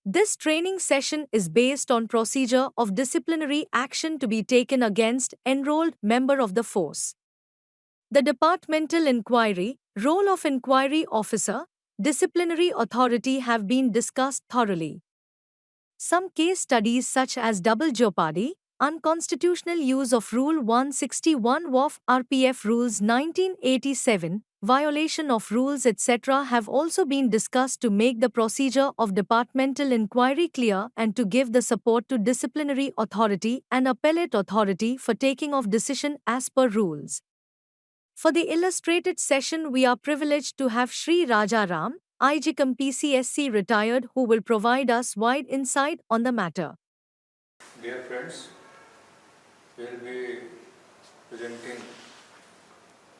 This training session is based on procedure of disciplinary action to be taken against enrolled member of the force. The departmental inquiry, role of inquiry officer, disciplinary authority have been discussed thoroughly. Some case studies such as double jeopardy, unconstitutional use of Rule 161 of RPF Rules 1987, violation of rules etc. have also been discussed to make the procedure of departmental inquiry clear and to give the support to disciplinary authority and appellate authority for taking of decision as per rules. For the illustrated session, we are privileged to have Sri Rajaram, IGCOM PCSC retired, who will provide us wide insight on the matter. Dear friends, we will be presenting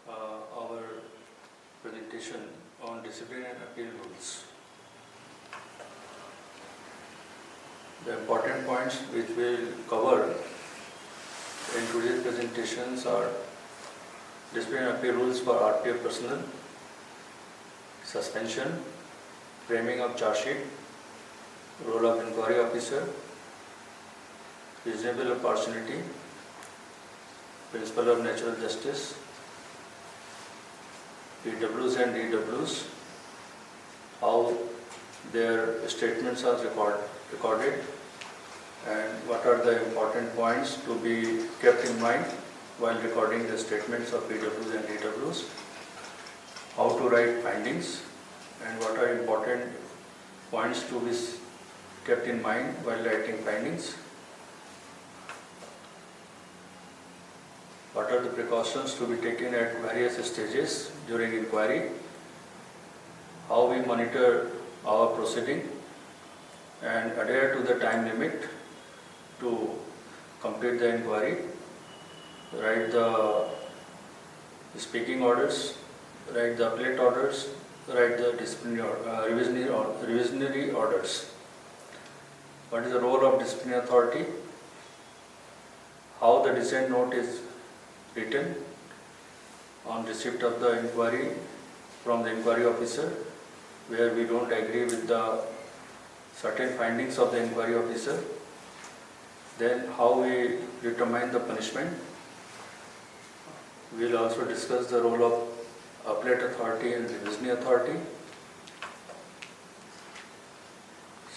our presentation on discipline and appeal rules. The important points which we will cover in today's presentations are discipline and appeal rules for RPF personnel, suspension, framing of charge sheet, role of inquiry officer, reasonable opportunity, principle of natural justice, PWs and DWs, how their statements are recorded, and what are the important points to be kept in mind while recording the statements of PWs and DWs, how to write findings, and what are important points to be kept in mind while writing findings. What are the precautions to be taken at various stages during inquiry? How we monitor our proceeding and adhere to the time limit to complete the inquiry. Write the speaking orders, write the appellate orders, write the revisionary orders. What is the role of disciplinary authority? How the dissent note is written on receipt of the inquiry from the inquiry officer, where we don't agree with the certain findings of the inquiry officer. Then how we determine the punishment. We will also discuss the role of appellate authority and revisionary authority.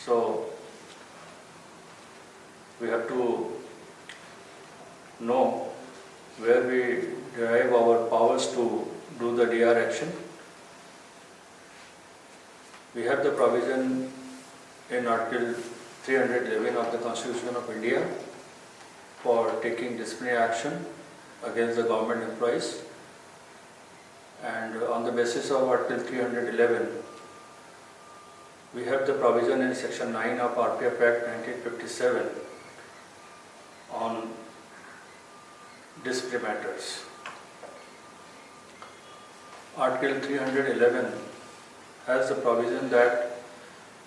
So we have to know where we derive our powers to do the DR action. We have the provision in Article 311 of the Constitution of India for taking disciplinary action against the government employees, and on the basis of Article 311 we have the provision in Section 9 of RPF Act 1957 on disciplinary matters. Article 311 has the provision that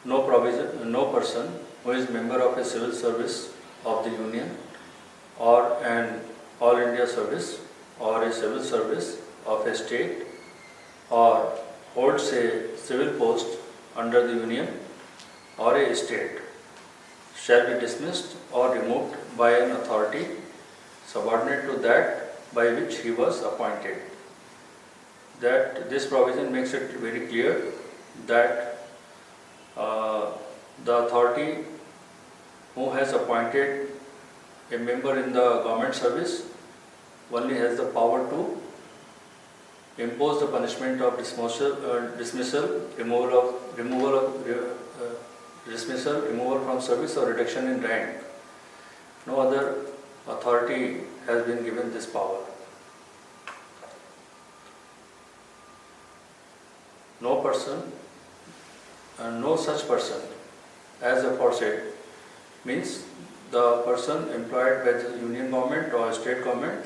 no person who is member of a civil service of the Union or an All India service or a civil service of a state or holds a civil post under the Union or a state shall be dismissed or removed by an authority subordinate to that by which he was appointed. That this provision makes it very clear that the authority who has appointed a member in the government service only has the power to impose the punishment of dismissal, removal from service or reduction in rank. No other authority has been given this power. No person and no such person as aforesaid means the person employed by the union government or state government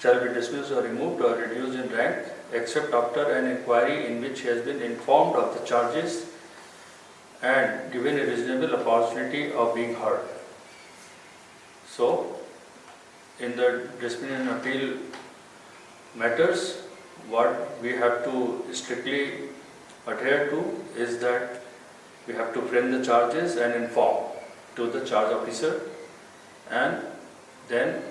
shall be dismissed or removed or reduced in rank except after an inquiry in which he has been informed of the charges and given a reasonable opportunity of being heard. So, in the disciplinary and appeal matters, what we have to strictly adhere to is that we have to frame the charges and inform to the charge officer, and then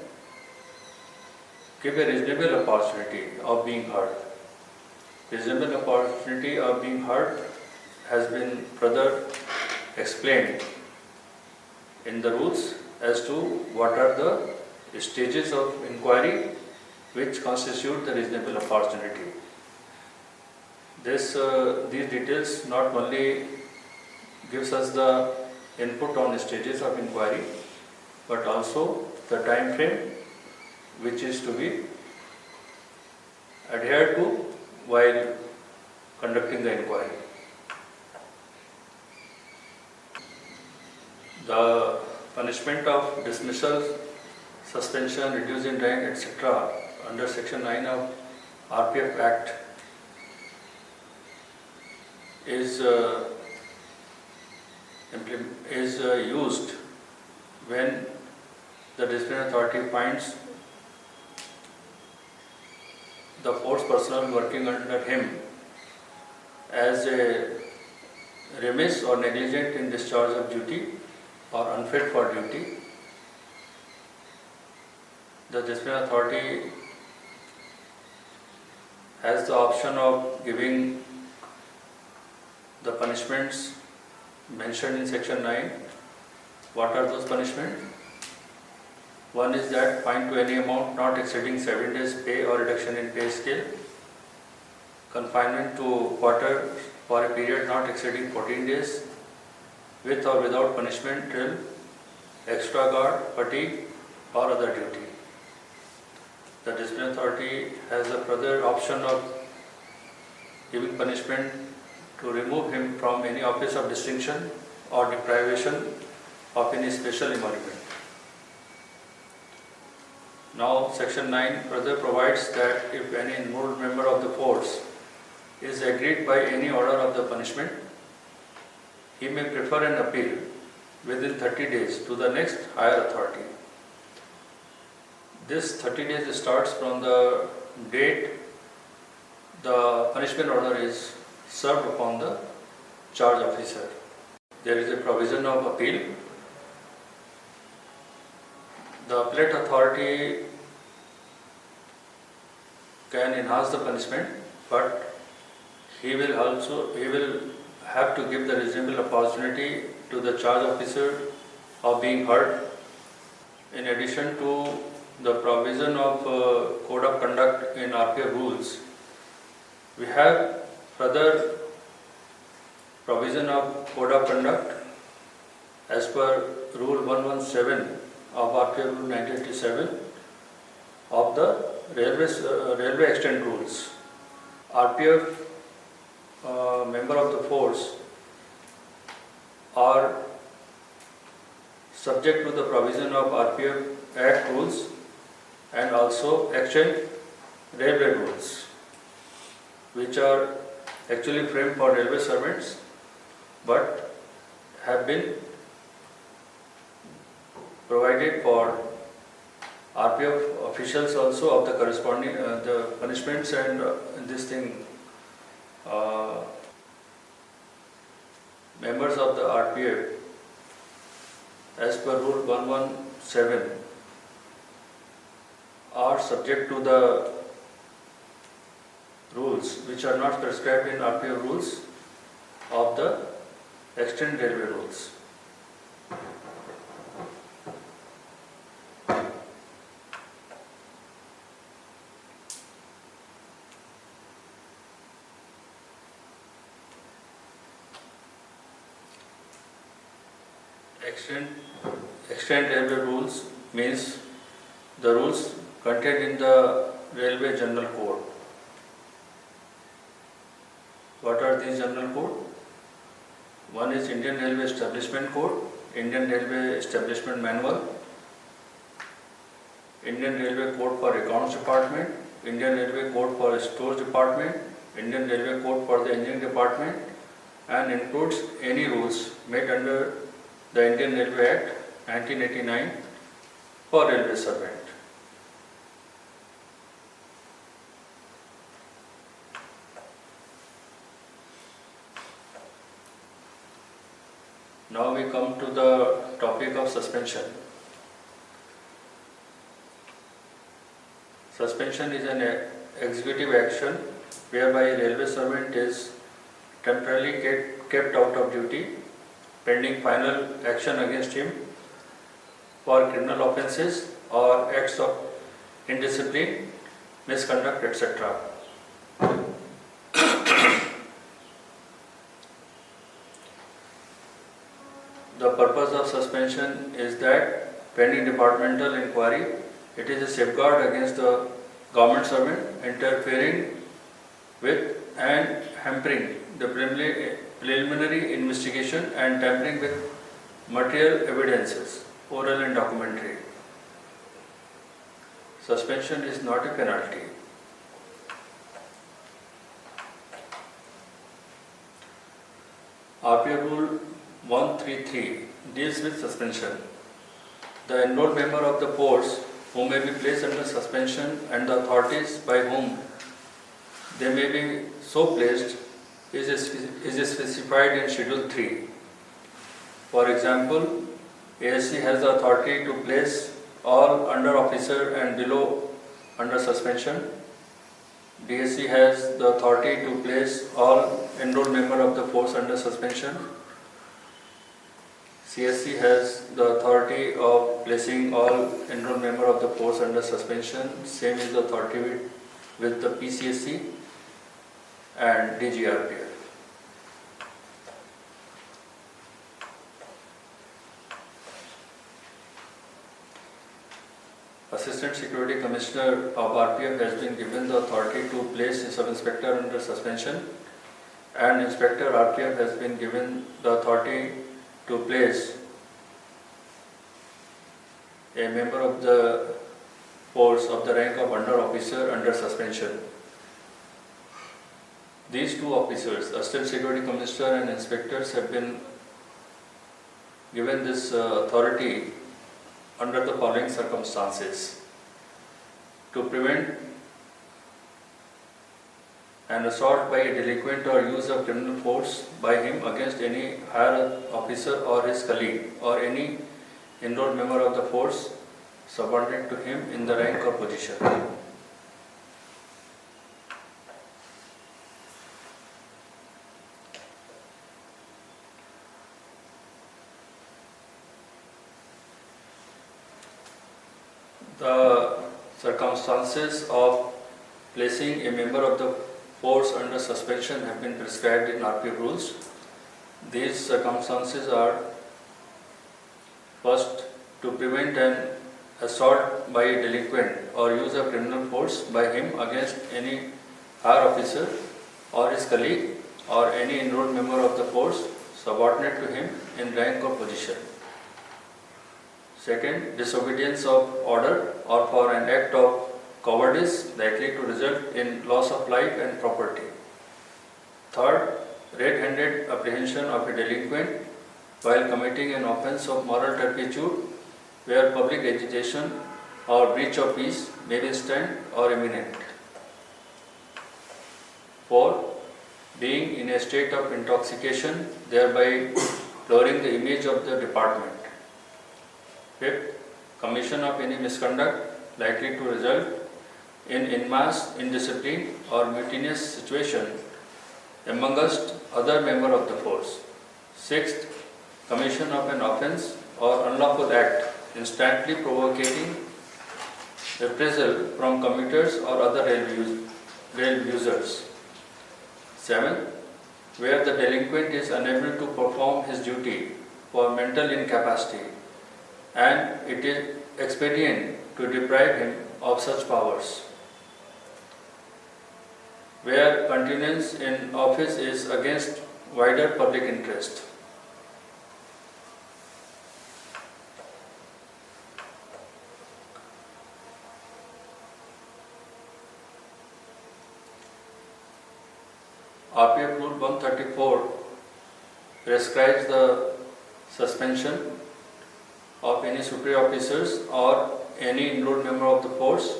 give a reasonable opportunity of being heard. Reasonable opportunity of being heard has been further explained in the rules as to what are the stages of inquiry which constitute the reasonable opportunity. These details not only gives us the input on the stages of inquiry, but also the time frame which is to be adhered to while conducting the inquiry. The punishment of dismissal, suspension, reduced in rank, etc. under Section 9 of RPF Act is used when the disciplinary authority finds the force personnel working under him as a remiss or negligent in discharge of duty or unfit for duty. The disciplinary authority has the option of giving the punishments mentioned in Section 9. What are those punishments? One is that fine to any amount not exceeding 7 days pay or reduction in pay scale, confinement to quarters for a period not exceeding 14 days, with or without punishment, drill, extra guard, fatigue or other duty. The disciplinary authority has a further option of giving punishment to remove him from any office of distinction or deprivation of any special emolument. Now, Section 9 further provides that if any enrolled member of the force is aggrieved by any order of the punishment, he may prefer an appeal within 30 days to the next higher authority. This 30 days starts from the date the punishment order is served upon the charge officer. There is a provision of appeal. The appellate authority can enhance the punishment, but he will have to give the reasonable opportunity to the charge officer of being heard. In addition to the provision of code of conduct in RPF rules, we have further provision of code of conduct as per Rule 117 of RPF Rule 1987 of the railway extent rules. RPF member of the force are subject to the provision of RPF Act rules and also extent railway rules, which are actually framed for railway servants but have been provided for RPF officials also of the corresponding the punishments and this thing. Members of the RPF as per Rule 117 are subject to the rules which are not prescribed in RPF rules of the extant railway rules. Extant railway rules means the rules contained in the Railway General Code. What are these general code? One is Indian Railway Establishment Code, Indian Railway Establishment Manual, Indian Railway Code for Accounts Department, Indian Railway Code for Stores Department, Indian Railway Code for the Engineering Department, and includes any rules made under the Indian Railway Act 1989 for railway servant. we come to the topic of suspension. Suspension is an executive action whereby a railway servant is temporarily kept out of duty pending final action against him for criminal offences or acts of indiscipline, misconduct, etc. The purpose of suspension is that pending departmental inquiry, it is a safeguard against the government servant interfering with and hampering the preliminary investigation and tampering with material evidences, oral and documentary. Suspension is not a penalty. RPA Rule 133 deals with suspension. The enrolled member of the force who may be placed under suspension and the authorities by whom they may be so placed is specified in Schedule 3. For example, ASC has the authority to place all under officer and below under suspension. DSC has the authority to place all enrolled member of the force under suspension. CSC has the authority of placing all enrolled member of the force under suspension. Same is the authority with the PCSC and DGRPF. Assistant Security Commissioner of RPF has been given the authority to place a sub-inspector under suspension, and Inspector RPF has been given the authority to place a member of the force of the rank of under officer under suspension. These two officers, Assistant Security Commissioner and inspectors, have been given this authority under the following circumstances: to prevent an assault by a delinquent or use of criminal force by him against any higher officer or his colleague or any enrolled member of the force subordinate to him in the rank or position. The circumstances of placing a member of the force under suspension have been prescribed in RPF rules. These circumstances are: first, to prevent an assault by a delinquent or use of criminal force by him against any higher officer or his colleague or any enrolled member of the force subordinate to him in rank or position. Second, disobedience of order or for an act of cowardice likely to result in loss of life and property. Third, red-handed apprehension of a delinquent while committing an offence of moral turpitude where public agitation or breach of peace may be instant or imminent. Fourth, being in a state of intoxication, thereby lowering the image of the department. Fifth, commission of any misconduct likely to result in en masse indiscipline or mutinous situation amongst other member of the force. Sixth, commission of an offence or unlawful act instantly provoking reprisal from commuters or other rail users. Seventh, where the delinquent is unable to perform his duty for mental incapacity and it is expedient to deprive him of such powers. Where continuance in office is against wider public interest. RPF Rule 134 prescribes the suspension of any superior officers or any enrolled member of the force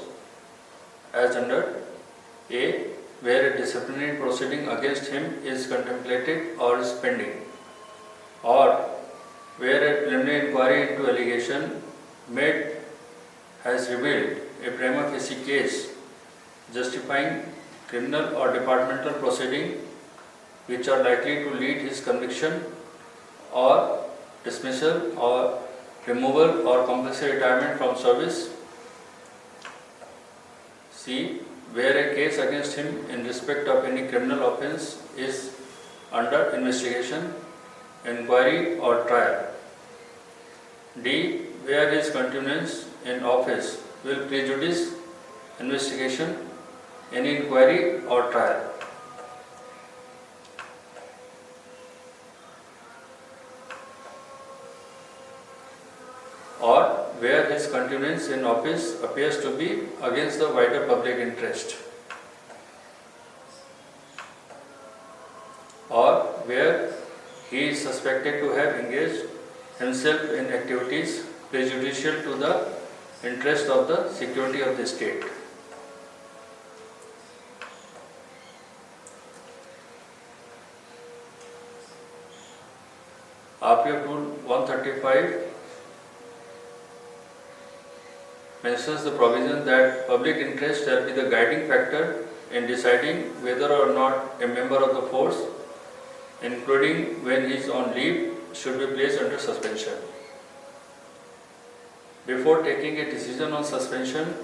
as under A. Where a disciplinary proceeding against him is contemplated or is pending, or where a preliminary inquiry into allegation made has revealed a prima facie case justifying criminal or departmental proceeding which are likely to lead his conviction or dismissal or removal or compulsory retirement from service. C. Where a case against him in respect of any criminal offence is under investigation, inquiry or trial. D. Where his continuance in office will prejudice investigation, any inquiry or trial. Or where his continuance in office appears to be against the wider public interest, or where he is suspected to have engaged himself in activities prejudicial to the interest of the security of the state. RPF Rule 135 mentions the provision that public interest shall be the guiding factor in deciding whether or not a member of the force, including when he is on leave, should be placed under suspension. Before taking a decision on suspension,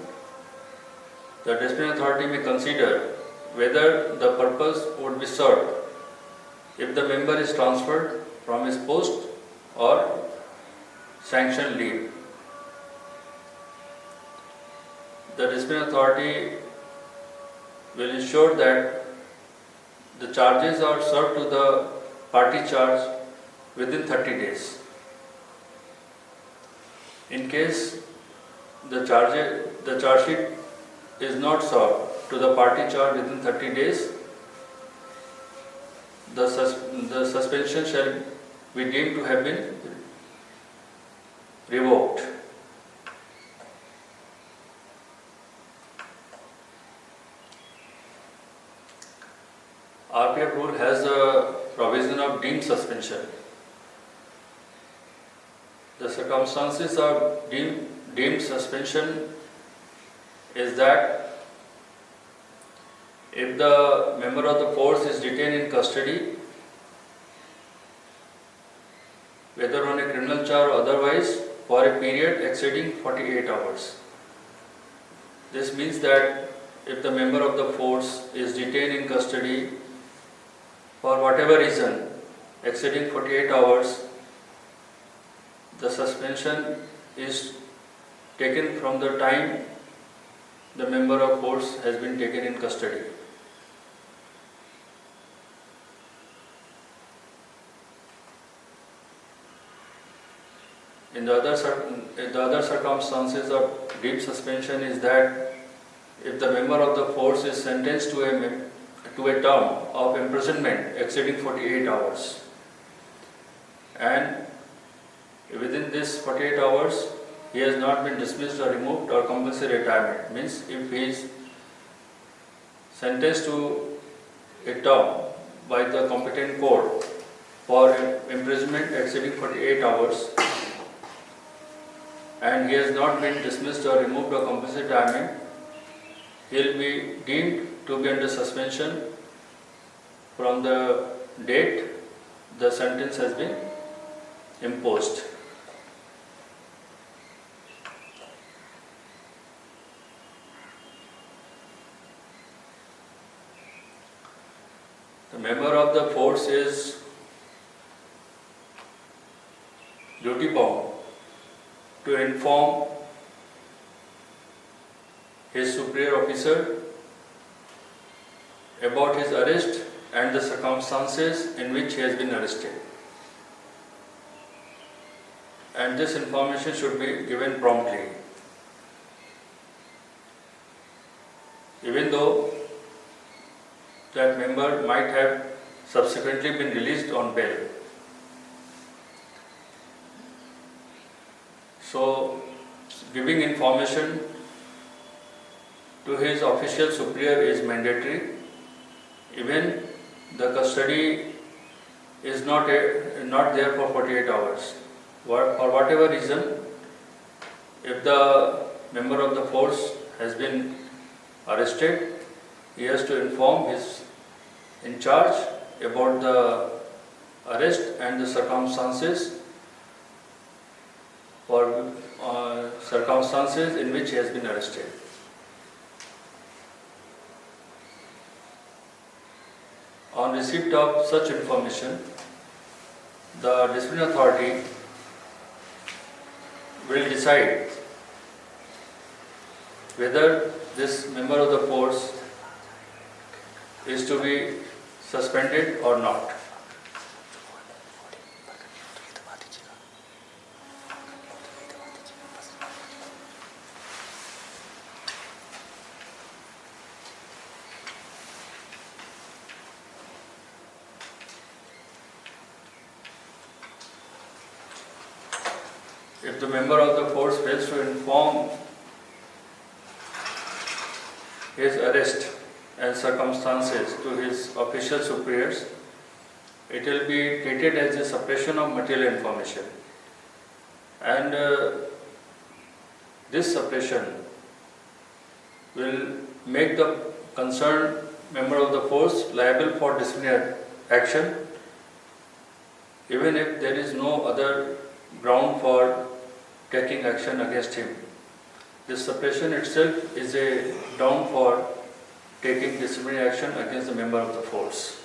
the disciplinary authority may consider whether the purpose would be served if the member is transferred from his post or sanctioned leave. The disciplinary authority will ensure that the charges are served to the party charged within 30 days. In case the charge sheet is not served to the party charged within 30 days, the suspension shall be deemed to have been revoked. RPF rule has a provision of deemed suspension. The circumstances of deemed suspension is that if the member of the force is detained in custody, whether on a criminal charge or otherwise, for a period exceeding 48 hours. This means that if the member of the force is detained in custody for whatever reason exceeding 48 hours, the suspension is taken from the time the member of force has been taken in custody. In the other circumstances of deemed suspension is that if the member of the force is sentenced to a term of imprisonment exceeding 48 hours, and within this 48 hours he has not been dismissed or removed or compulsory retirement, means if he is sentenced to a term by the competent court for imprisonment exceeding 48 hours and he has not been dismissed or removed or compulsory retirement, he will be deemed to be under suspension from the date the sentence has been imposed. The member of the force is duty bound to inform his superior officer about his arrest and the circumstances in which he has been arrested. And this information should be given promptly. Even though that member might have subsequently been released on bail. So, giving information to his official superior is mandatory. Even the custody is not there for 48 hours. for whatever reason, if the member of the force has been arrested, he has to inform his in charge about the arrest and the circumstances circumstances in which he has been arrested. On receipt of such information, the disciplinary authority will decide whether this member of the force is to be suspended or not. If the member of the force fails to inform his arrest and circumstances to his official superiors, it will be treated as a suppression of material information. And this suppression will make the concerned member of the force liable for disciplinary action, even if there is no other ground for taking action against him. This suppression itself is a ground for taking disciplinary action against the member of the force.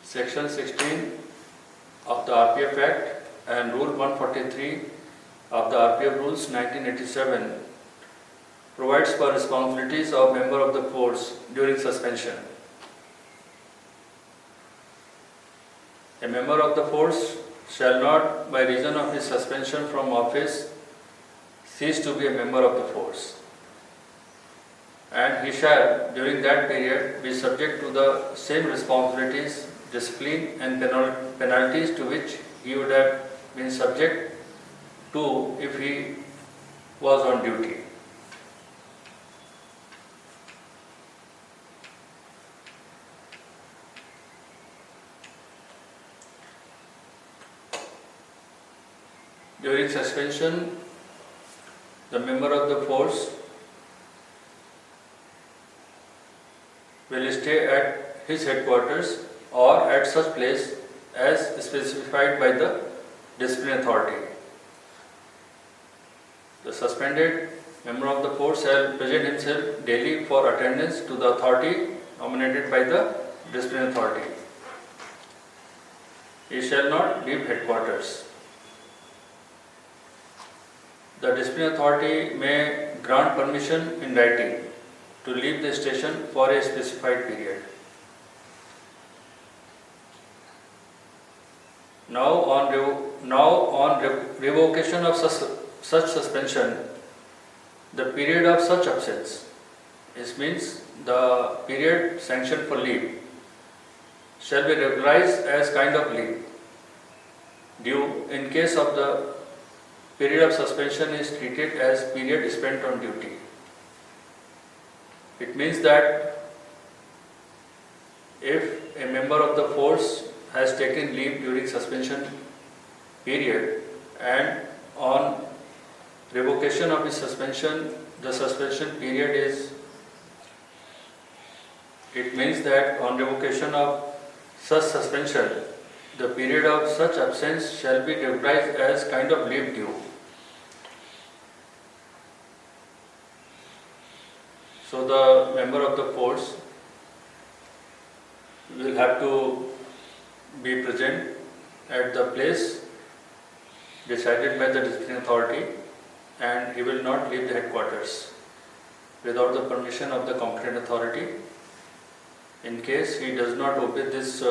Section 16 of the RPF Act and Rule 143 of the RPF Rules 1987 provides for responsibilities of member of the force during suspension. A member of the force shall not, by reason of his suspension from office, cease to be a member of the force, and he shall, during that period, be subject to the same responsibilities, discipline and penalties to which he would have been subject to if he was on duty. During suspension, the member of the force will stay at his headquarters or at such place as specified by the disciplinary authority. The suspended member of the force shall present himself daily for attendance to the authority nominated by the disciplinary authority. He shall not leave headquarters. The disciplinary authority may grant permission in writing to leave the station for a specified period. Now on revocation of such suspension, the period of such absence, this means the period sanctioned for leave, shall be regularized as kind of leave due in case of the period of suspension is treated as period spent on duty. It means that if a member of the force has taken leave during suspension period and on revocation of his suspension, the suspension period is, it means that on revocation of such suspension, the period of such absence shall be regularized as kind of leave due. So the member of the force will have to be present at the place decided by the disciplinary authority, and he will not leave the headquarters without the permission of the competent authority. In case he does not obey this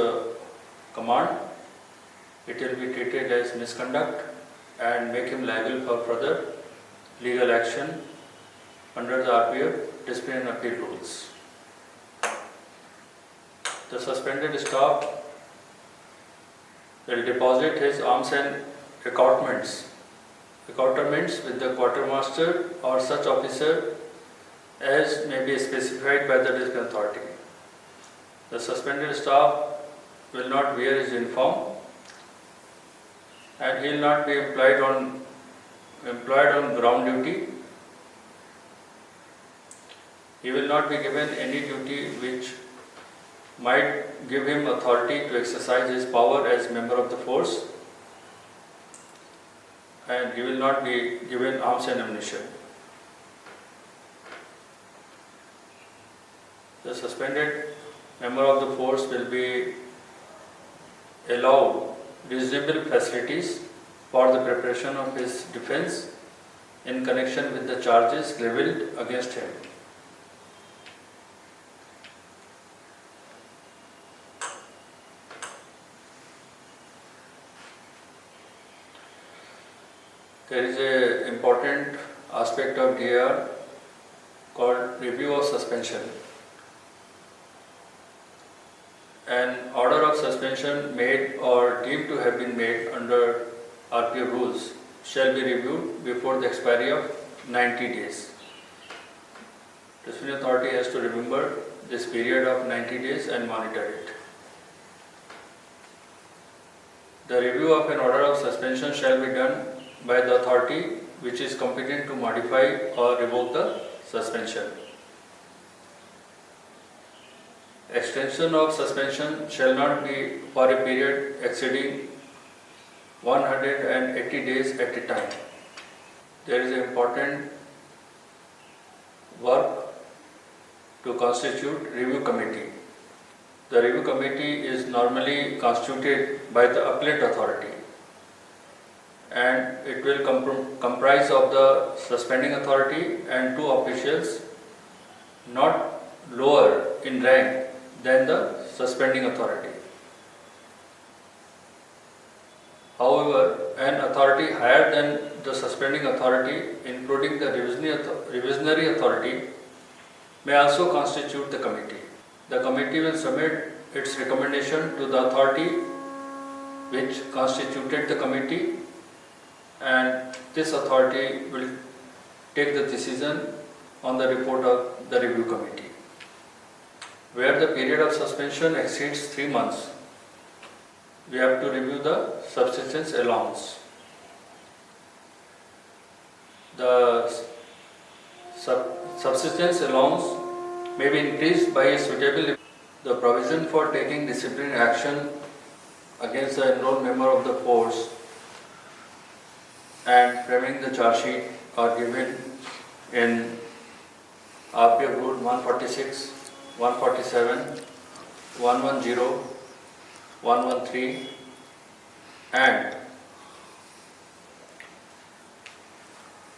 command, it will be treated as misconduct and make him liable for further legal action under the RPF discipline and appeal rules. The suspended staff will deposit his arms and accoutrements with the quartermaster or such officer as may be specified by the discipline authority. The suspended staff will not wear his uniform and he will not be employed on ground duty. He will not be given any duty which might give him authority to exercise his power as member of the force, and he will not be given arms and ammunition. The suspended member of the force will be allowed reasonable facilities for the preparation of his defense in connection with the charges leveled against him. There is an important aspect of DAR called review of suspension. An order of suspension made or deemed to have been made under RPF rules shall be reviewed before the expiry of 90 days. Disciplinary authority has to remember this period of 90 days and monitor it. The review of an order of suspension shall be done by the authority which is competent to modify or revoke the suspension. Extension of suspension shall not be for a period exceeding 180 days at a time. There is an important work to constitute review committee. The review committee is normally constituted by the appellate authority, and it will comprise of the suspending authority and two officials not lower in rank than the suspending authority. However, an authority higher than the suspending authority, including the revisionary authority, may also constitute the committee. The committee will submit its recommendation to the authority which constituted the committee, and this authority will take the decision on the report of the review committee. Where the period of suspension exceeds 3 months, we have to review the subsistence allowance. The subsistence allowance may be increased by a suitable. The provision for taking disciplinary action against the enrolled member of the force and framing the charge sheet are given in RPF Rule 146, 147, 110, 113 and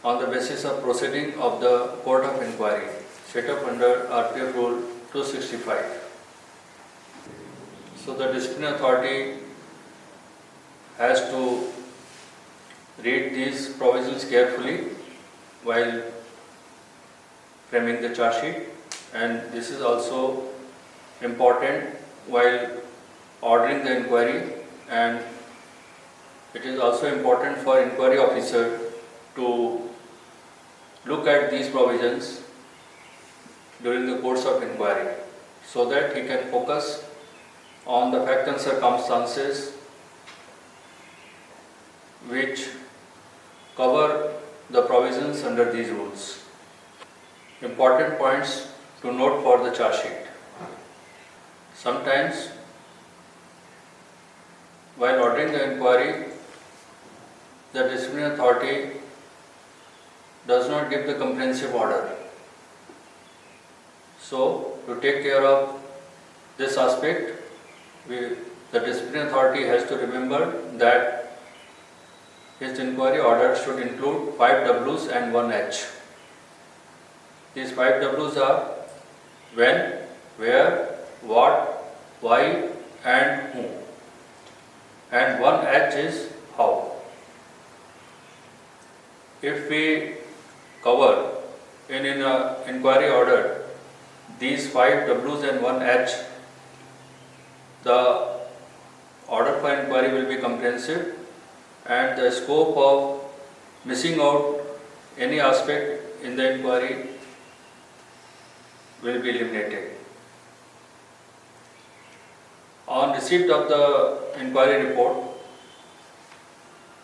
on the basis of proceeding of the Court of Inquiry set up under RPF Rule 265. So the disciplinary authority has to read these provisions carefully while framing the charge sheet, and this is also important while ordering the inquiry, and it is also important for inquiry officer to look at these provisions during the course of inquiry so that he can focus on the fact and circumstances which cover the provisions under these rules. Important points to note for the charge sheet. Sometimes while ordering the inquiry, the disciplinary authority does not give the comprehensive order. So, to take care of this aspect, the disciplinary authority has to remember that his inquiry order should include 5 W's and 1 H. These 5 W's are when, where, what, why and who. And 1 H is how. If we cover in a inquiry order, these 5 W's and 1 H, the order for inquiry will be comprehensive and the scope of missing out any aspect in the inquiry will be eliminated. On receipt of the inquiry report,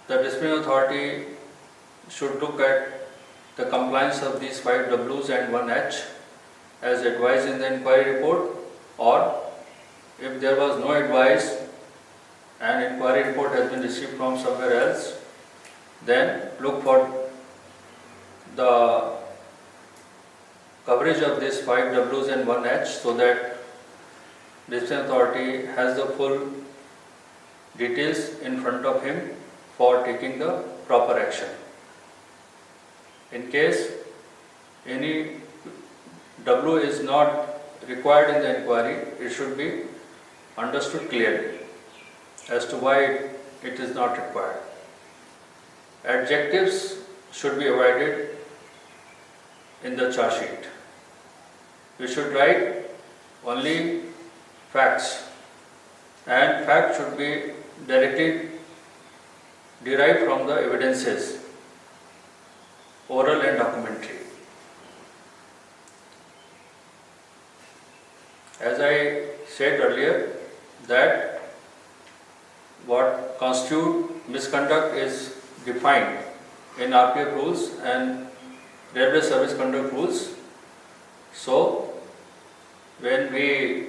the disciplinary authority should look at the compliance of these 5 W's and 1 H as advised in the inquiry report, or if there was no advice and inquiry report has been received from somewhere else, then look for the coverage of these 5 W's and 1 H so that disciplinary authority has the full details in front of him for taking the proper action. In case any W is not required in the inquiry, it should be understood clearly as to why it is not required. Adjectives should be avoided in the charge sheet. We should write only facts, and facts should be directly derived from the evidences, oral and documentary. As I said earlier, that what constitutes misconduct is defined in RPF rules and Railway Service Conduct rules. So, when we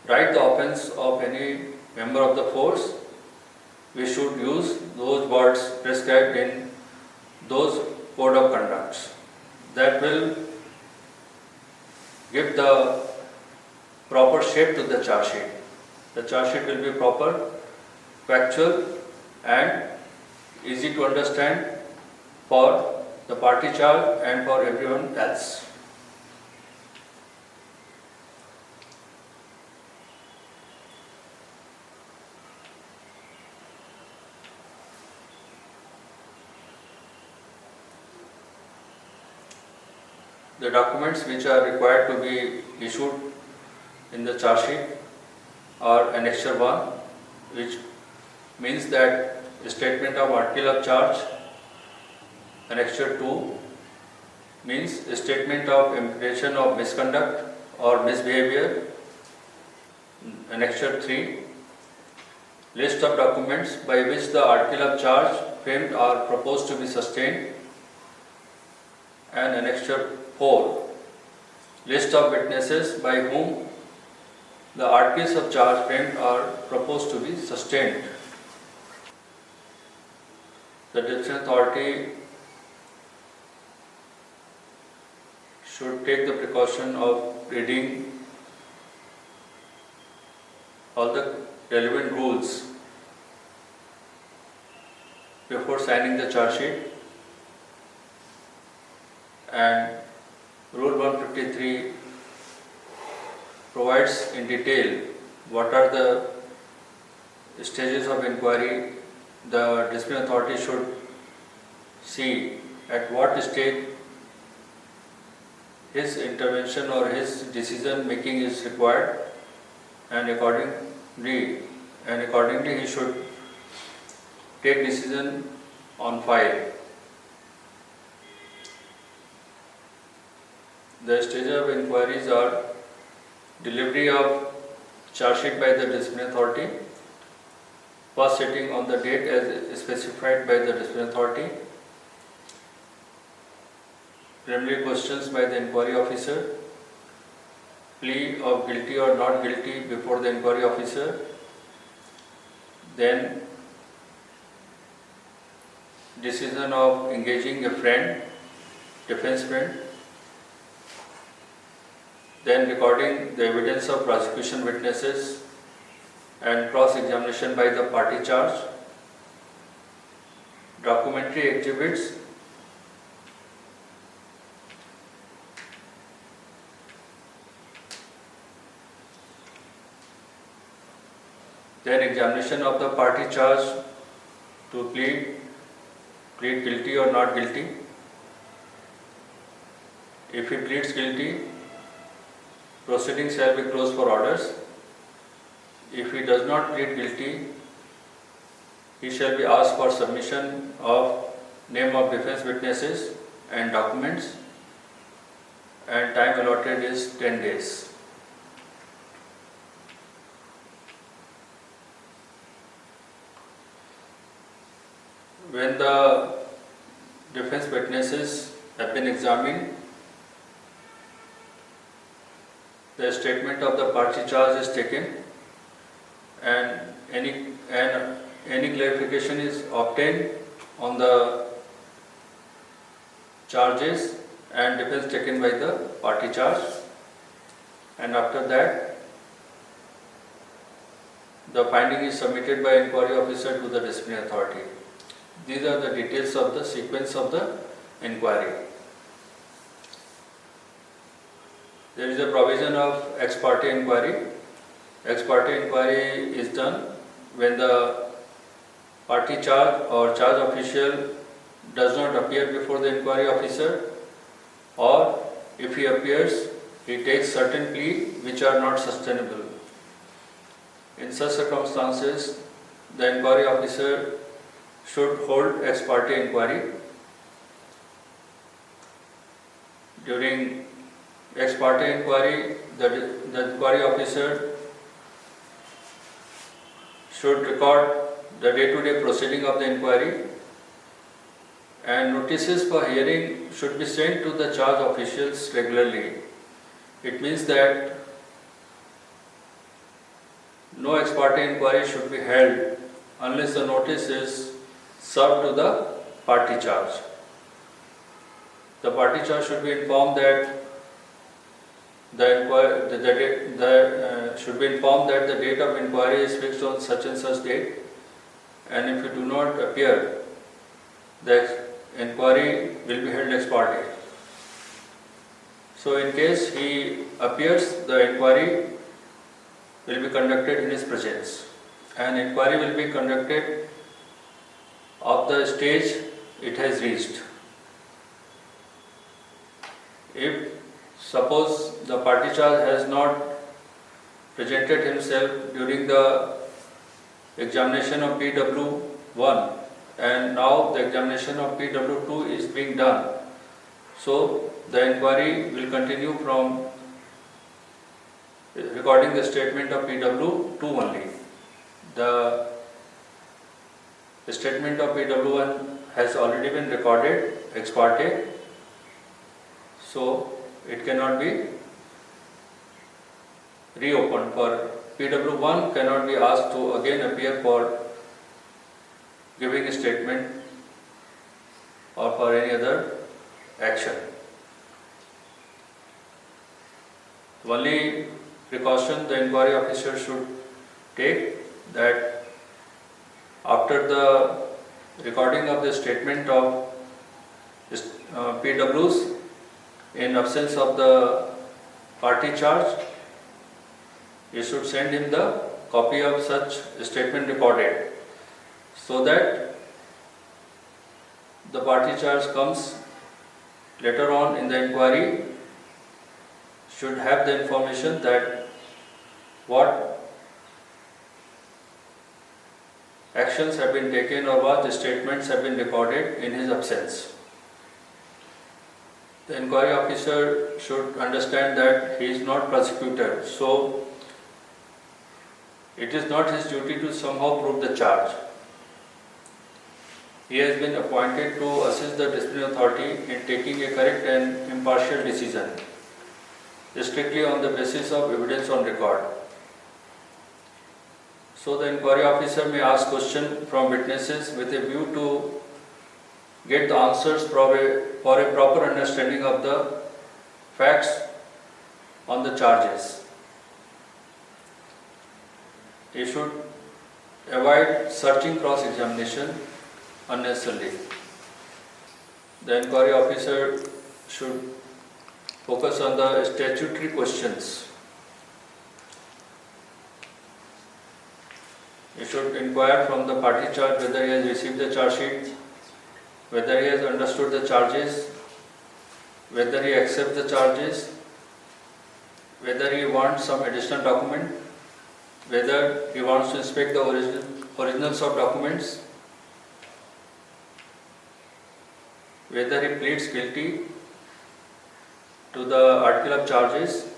write the offence of any member of the force, we should use those words prescribed in those code of conducts. That will give the proper shape to the charge sheet. The charge sheet will be proper, factual and easy to understand for the party charged and for everyone else. The documents which are required to be issued in the charge sheet are Annexure 1, which means that statement of article of charge. Annexure 2 means statement of imputation of misconduct or misbehavior. Annexure 3, list of documents by which the article of charge framed are proposed to be sustained. And Annexure 4, list of witnesses by whom the articles of charge framed are proposed to be sustained. The disciplinary authority should take the precaution of reading all the relevant rules before signing the charge sheet, and Rule 153 provides in detail what are the stages of inquiry. The disciplinary authority should see at what stage his intervention or his decision making is required, and accordingly he should take decision on file. The stages of inquiries are delivery of charge sheet by the disciplinary authority, first sitting on the date as specified by the disciplinary authority, preliminary questions by the inquiry officer, plea of guilty or not guilty before the inquiry officer, then decision of engaging a friend, defense friend, then recording the evidence of prosecution witnesses and cross-examination by the party charged, documentary exhibits, then examination of the party charged to plead guilty or not guilty, If he pleads guilty, proceedings shall be closed for orders. If he does not plead guilty, he shall be asked for submission of name of defense witnesses and documents, and time allotted is 10 days. When the defense witnesses have been examined, the statement of the party charge is taken, and any clarification is obtained on the charges and defense taken by the party charge, and after that the finding is submitted by inquiry officer to the disciplinary authority. These are the details of the sequence of the inquiry. There is a provision of ex parte inquiry. Ex parte inquiry is done when the party charge or charge official does not appear before the inquiry officer, or if he appears, he takes certain plea which are not sustainable. In such circumstances, the inquiry officer should hold ex parte inquiry. During ex parte inquiry, the inquiry officer should record the day-to-day proceeding of the inquiry, and notices for hearing should be sent to the charge officials regularly. It means that no ex parte inquiry should be held unless the notice is served to the party charge. The party charge should be informed that should be informed that the date of inquiry is fixed on such and such date, and if you do not appear, the inquiry will be held ex parte. So in case he appears, the inquiry will be conducted in his presence, and inquiry will be conducted of the stage it has reached. If suppose the party charge has not presented himself during the examination of PW1, and now the examination of PW2 is being done, so the inquiry will continue from recording the statement of PW2 only. The statement of PW1 has already been recorded ex parte, so it cannot be reopened. For PW1 cannot be asked to again appear for giving a statement or for any other action. The only precaution the inquiry officer should take, that after the recording of the statement of PWs, in absence of the party charge, you should send him the copy of such statement recorded, so that the party charge comes later on in the inquiry should have the information that what actions have been taken or what statements have been recorded in his absence. The inquiry officer should understand that he is not prosecutor, so it is not his duty to somehow prove the charge. He has been appointed to assist the disciplinary authority in taking a correct and impartial decision, strictly on the basis of evidence on record. So the inquiry officer may ask questions from witnesses with a view to get the answers for a proper understanding of the facts on the charges. He should avoid searching cross-examination unnecessarily. The inquiry officer should focus on the statutory questions. He should inquire from the party charge whether he has received the charge sheet, whether he has understood the charges, whether he accepts the charges, whether he wants some additional document, whether he wants to inspect the originals of documents, whether he pleads guilty to the article of charges,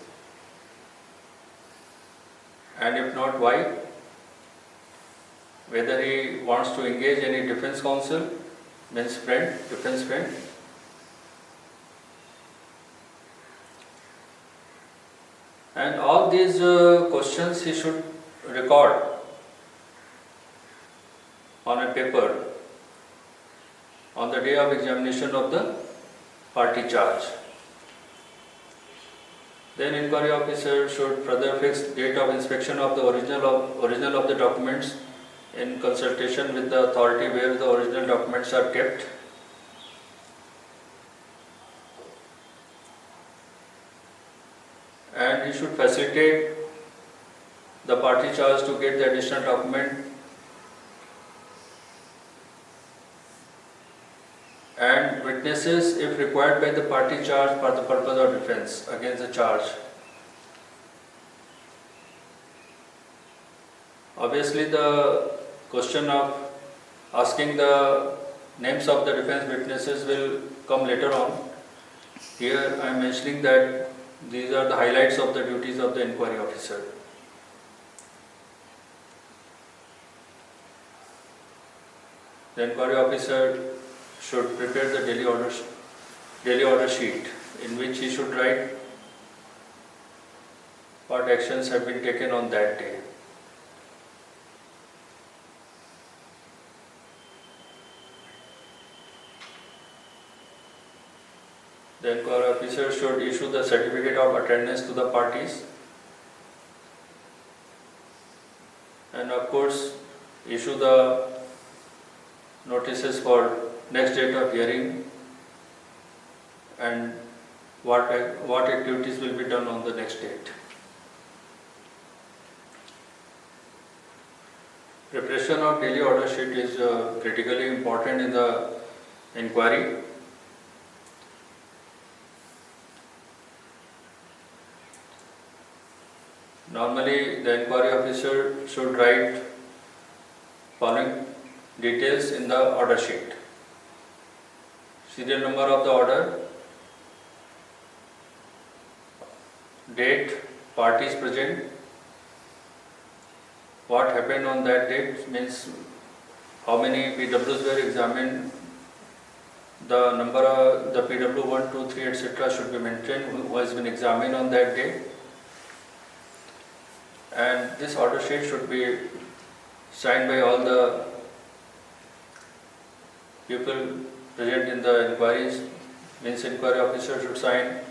and if not, why, whether he wants to engage any defense counsel, means friend, defense friend, and all these questions he should record on a paper on the day of examination of the party charge. Then inquiry officer should further fix date of inspection of the original of the documents in consultation with the authority where the original documents are kept. And he should facilitate the party charge to get the additional document, and witnesses if required by the party charge for the purpose of defense against the charge. Obviously, the question of asking the names of the defense witnesses will come later on. Here I am mentioning that these are the highlights of the duties of the inquiry officer. The inquiry officer should prepare the daily order sheet, in which he should write what actions have been taken on that day. The inquiry officer should issue the certificate of attendance to the parties, and of course issue the notices for next date of hearing and what activities will be done on the next date. Preparation of daily order sheet is critically important in the inquiry. Normally, the inquiry officer should write following details in the order sheet: serial number of the order, date, parties present, what happened on that date, means how many PWs were examined, the number of the PW 1, 2, 3, etc. should be mentioned, who has been examined on that day. And this order sheet should be signed by all the people present in the inquiries. Means inquiry officer should sign,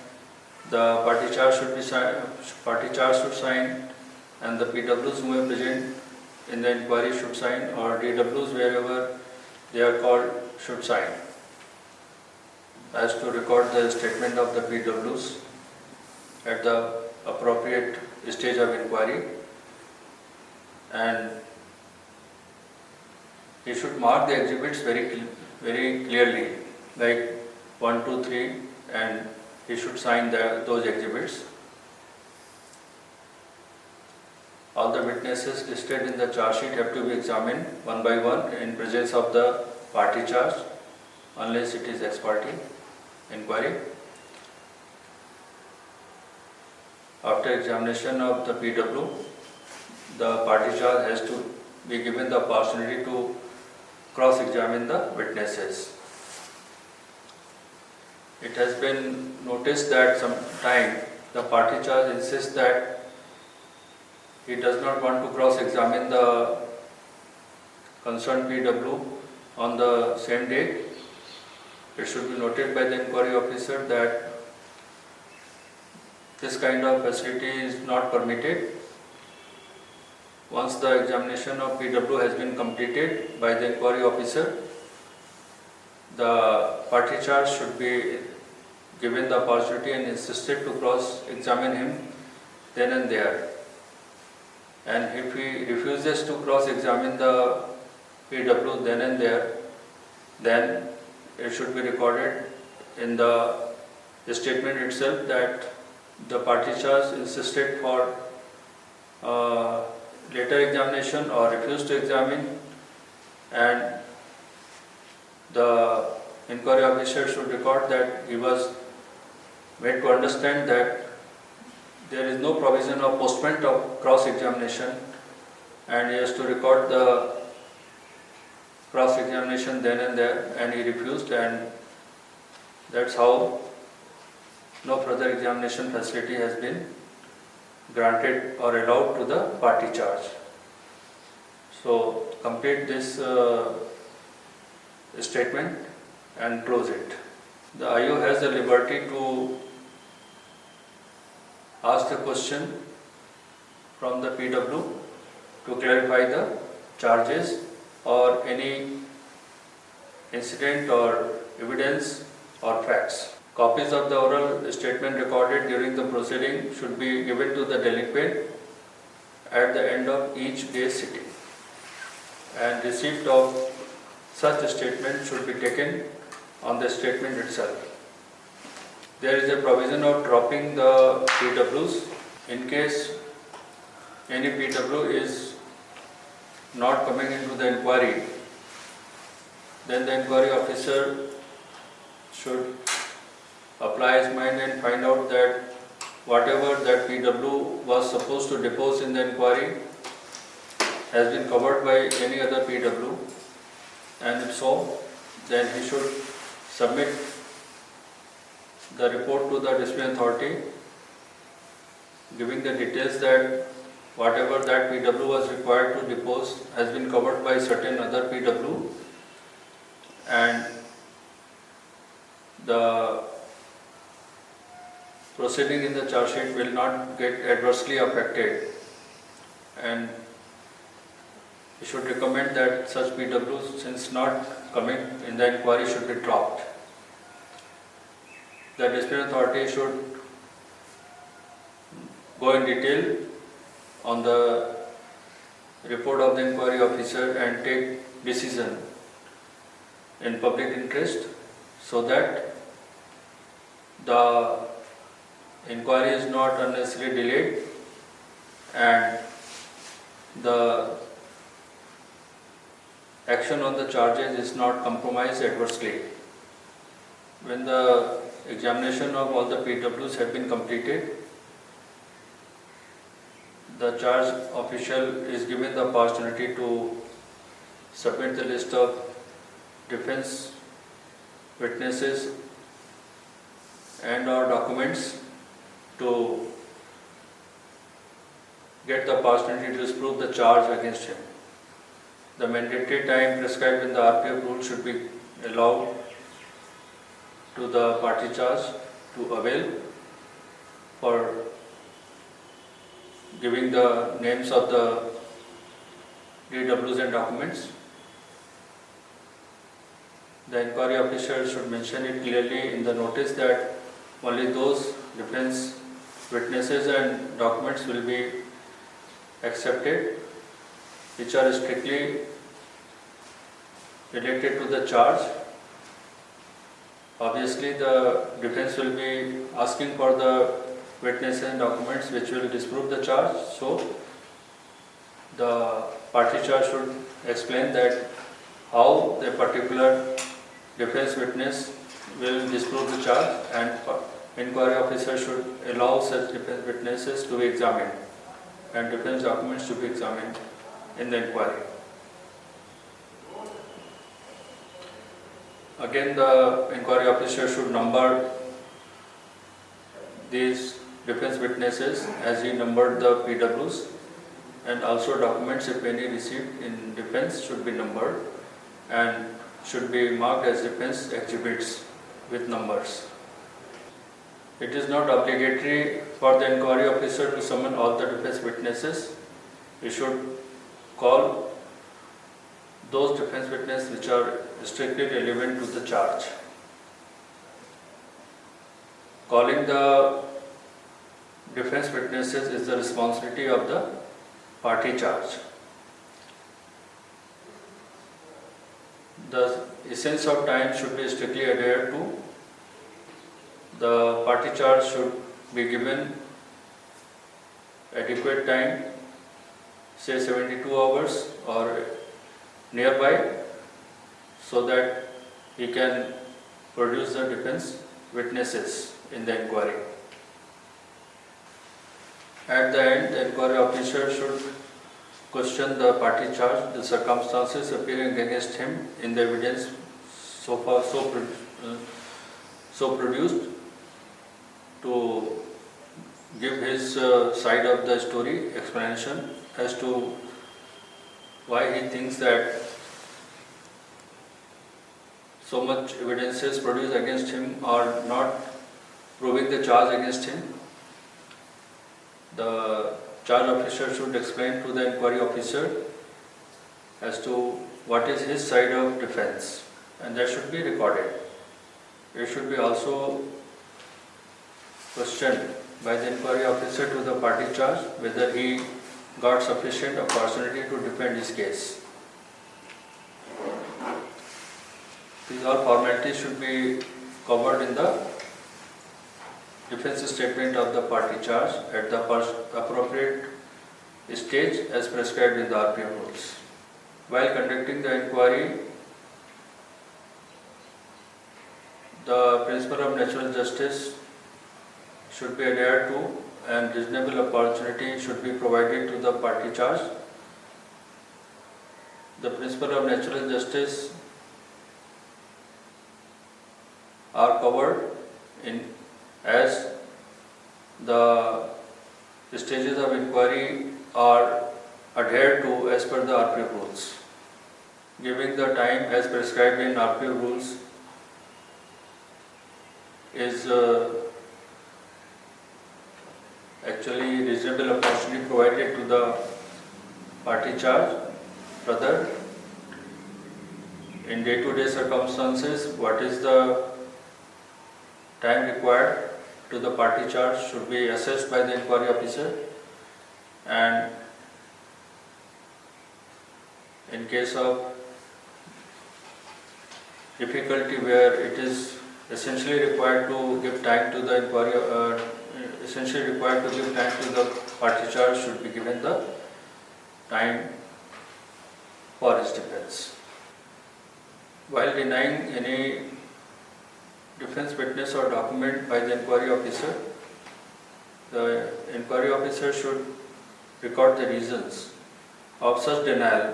the party charge should sign, and the PWs who are present in the inquiry should sign, or DWs wherever they are called should sign, as to record the statement of the PWs at the appropriate stage of inquiry. And he should mark the exhibits very clearly, like 1, 2, 3, and he should sign those exhibits. All the witnesses listed in the charge sheet have to be examined one by one in presence of the party charge, unless it is ex parte inquiry. After examination of the PW, the party charge has to be given the opportunity to cross-examine the witnesses. It has been noticed that sometimes the party charge insists that he does not want to cross-examine the concerned PW on the same date. It should be noted by the inquiry officer that this kind of facility is not permitted. Once the examination of PW has been completed by the inquiry officer, the party charge should be given the opportunity and insisted to cross-examine him then and there. And if he refuses to cross-examine the PW then and there, then it should be recorded in the statement itself that the party charge insisted for later examination or refused to examine, and the inquiry officer should record that he was made to understand that there is no provision of postponement of cross-examination, and he has to record the cross-examination then and there, and he refused, and that's how no further examination facility has been granted or allowed to the party charge. So complete this statement and close it. The IO has the liberty to ask the question from the PW to clarify the charges or any incident or evidence or facts. Copies of the oral statement recorded during the proceeding should be given to the delinquent at the end of each day's sitting, and receipt of such statement should be taken on the statement itself. There is a provision of dropping the PWs in case any PW is not coming into the inquiry. Then the inquiry officer should apply his mind and find out that whatever that PW was supposed to depose in the inquiry has been covered by any other PW, and if so, then he should submit the report to the disciplinary authority giving the details that whatever that PW was required to depose has been covered by certain other PW, and the proceeding in the charge sheet will not get adversely affected, and we should recommend that such PWs, since not coming in the inquiry, should be dropped. The disciplinary authority should go in detail on the report of the inquiry officer and take decision in public interest, so that the inquiry is not unnecessarily delayed and the action on the charges is not compromised adversely. When the examination of all the PWs had been completed, the charge official is given the opportunity to submit the list of defense witnesses and or documents to get the opportunity to disprove the charge against him. The mandatory time prescribed in the RPF rule should be allowed to the party charge to avail for giving the names of the DWs and documents. The inquiry officer should mention it clearly in the notice that only those defense witnesses and documents will be accepted which are strictly related to the charge. Obviously, the defense will be asking for the witnesses and documents which will disprove the charge, so the party charge should explain that how the particular defense witness will disprove the charge, and inquiry officer should allow such defense witnesses to be examined and defense documents to be examined in the inquiry. Again, the inquiry officer should number these defense witnesses as he numbered the PWs, and also documents, if any received in defense, should be numbered and should be marked as defense exhibits with numbers. It is not obligatory for the inquiry officer to summon all the defense witnesses. He should call those defense witnesses which are strictly relevant to the charge. Calling the defense witnesses is the responsibility of the party charge. The essence of time should be strictly adhered to. The party charge should be given adequate time, say 72 hours or nearby, so that he can produce the defense witnesses in the inquiry. At the end, the inquiry officer should question the party charge, the circumstances appearing against him in the evidence so produced, to give his side of the story, explanation as to why he thinks that so much evidences produced against him are not proving the charge against him. The charge officer should explain to the inquiry officer as to what is his side of defense, and that should be recorded. It should be also questioned by the inquiry officer to the party charge whether he got sufficient opportunity to defend his case. These all formalities should be covered in the defense statement of the party charge at the appropriate stage as prescribed in the RPM rules. While conducting the inquiry, the principle of natural justice should be adhered to and reasonable opportunity should be provided to the party charge. The principle of natural justice are covered in as the stages of inquiry are adhered to as per the RPF rules. Giving the time as prescribed in RPF rules is actually reasonable opportunity provided to the party charge. Rather, in day-to-day circumstances, what is the time required to the party charge should be assessed by the inquiry officer, and in case of difficulty where it is essentially required to give time to the inquiry, party charge should be given the time for his defense. While denying any defense witness or document by the inquiry officer, the inquiry officer should record the reasons of such denial,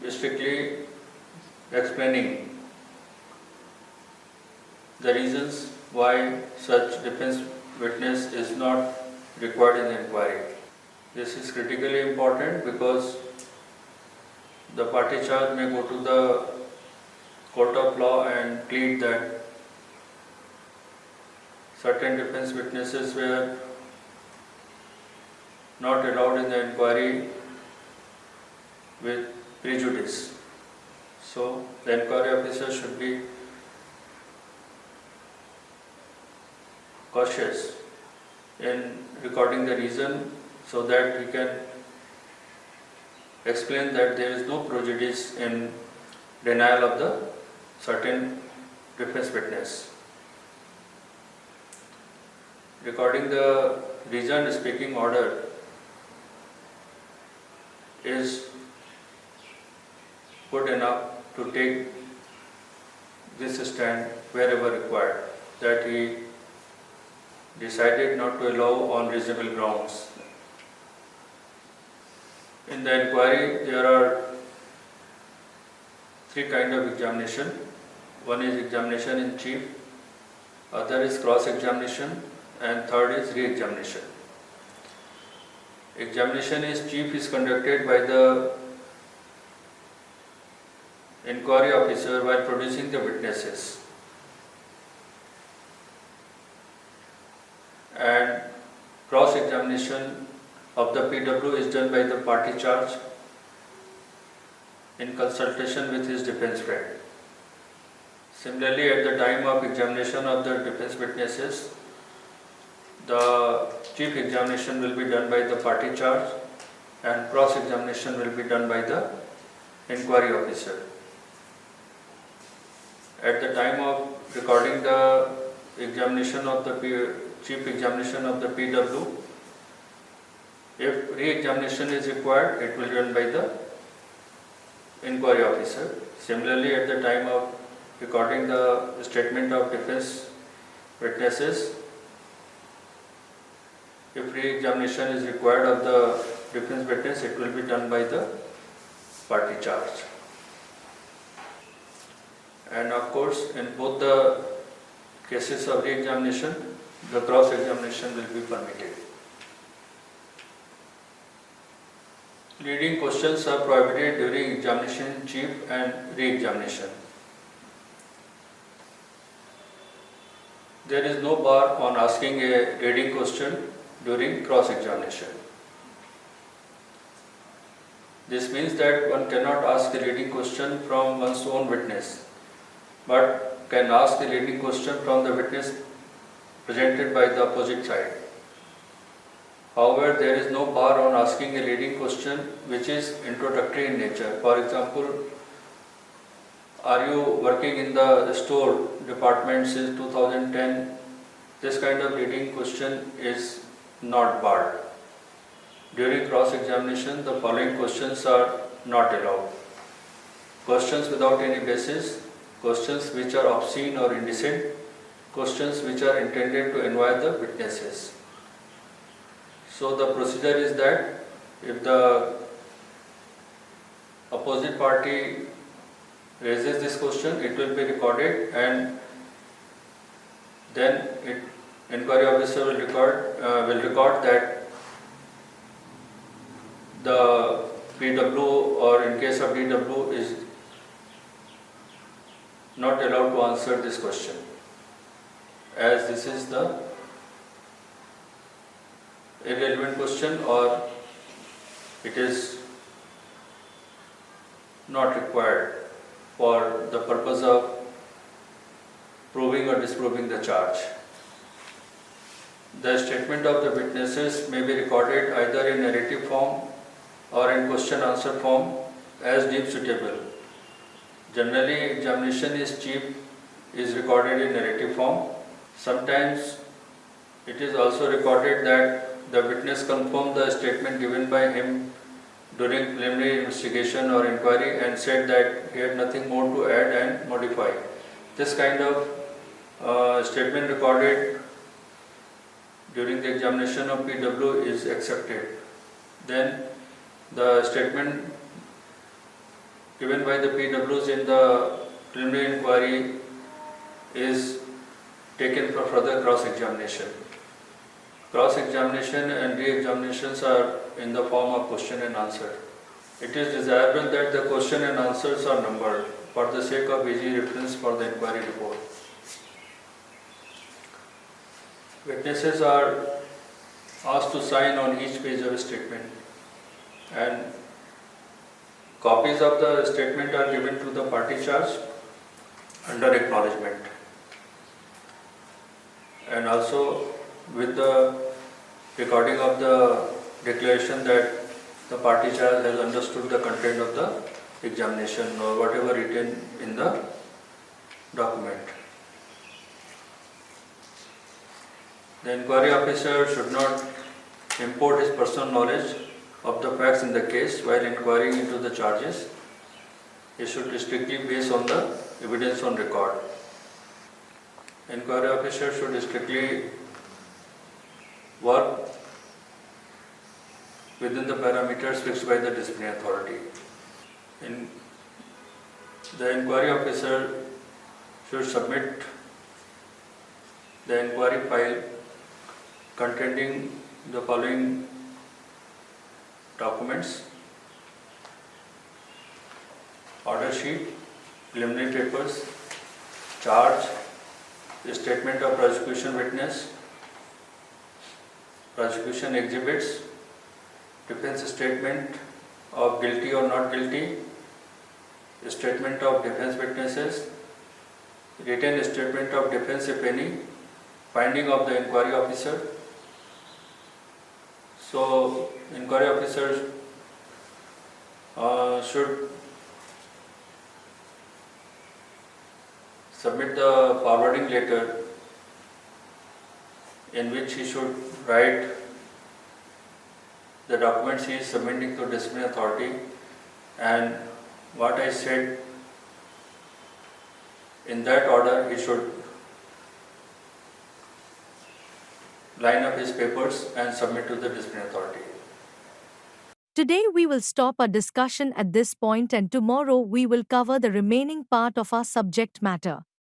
strictly explaining the reasons why such defense witness is not required in the inquiry. This is critically important because the party charge may go to the court of law and plead that certain defense witnesses were not allowed in the inquiry with prejudice. So the inquiry officer should be cautious in recording the reason so that he can explain that there is no prejudice in denial of the certain defense witness. Recording the reasoned speaking order is good enough to take this stand wherever required, that he decided not to allow on reasonable grounds. In the inquiry, there are three kinds of examination. One is examination in chief, other is cross-examination, and third is re-examination. Examination in chief is conducted by the inquiry officer while producing the witnesses, and cross-examination of the PW is done by the party charge in consultation with his defense friend. Similarly, at the time of examination of the defense witnesses, the chief examination will be done by the party charge and cross-examination will be done by the inquiry officer. At the time of recording the examination of the chief examination of the PW. If re-examination is required, it will be done by the inquiry officer. Similarly, at the time of recording the statement of defense witnesses, if re-examination is required of the defense witness, it will be done by the party charged. And of course, in both the cases of re-examination, the cross-examination will be permitted. Leading questions are prohibited during examination chief and re-examination. There is no bar on asking a leading question during cross-examination. This means that one cannot ask a leading question from one's own witness, but can ask a leading question from the witness presented by the opposite side. However, there is no bar on asking a leading question which is introductory in nature. For example, are you working in the store department since 2010? This kind of leading question is not barred. During cross-examination, the following questions are not allowed. Questions without any basis, questions which are obscene or indecent, questions which are intended to annoy the witnesses. So the procedure is that if the opposite party raises this question, it will be recorded, and then inquiry officer will record that the PW, or in case of DW, is not allowed to answer this question, as this is the irrelevant question, or it is not required for the purpose of proving or disproving the charge. The statement of the witnesses may be recorded either in narrative form or in question-answer form as deemed suitable. Generally, examination is recorded in narrative form. Sometimes it is also recorded that the witness confirmed the statement given by him during preliminary investigation or inquiry and said that he had nothing more to add and modify. This kind of statement recorded during the examination of PW is accepted. Then the statement given by the PWs in the preliminary inquiry is taken for further cross-examination. Cross-examination and re-examinations are in the form of question and answer. It is desirable that the question and answers are numbered for the sake of easy reference for the inquiry report. Witnesses are asked to sign on each page of a statement, and copies of the statement are given to the party charged under acknowledgement, and also with the recording of the declaration that the party charged has understood the content of the examination or whatever written in the document. The inquiry officer should not import his personal knowledge of the facts in the case while inquiring into the charges. He should strictly base on the evidence on record. Inquiry officer should strictly work within the parameters fixed by the disciplinary authority. The inquiry officer should submit the inquiry file containing the following documents: order sheet, preliminary papers, charge, statement of prosecution witness, prosecution exhibits, defense statement of guilty or not guilty, statement of defense witnesses, written statement of defense if any, finding of the inquiry officer. So, inquiry officers should submit the forwarding letter in which he should write the documents he is submitting to disciplinary authority, and what I said in that order he should line up his papers and submit to the disciplinary authority. Today we will stop our discussion at this point and tomorrow we will cover the remaining part of our subject matter.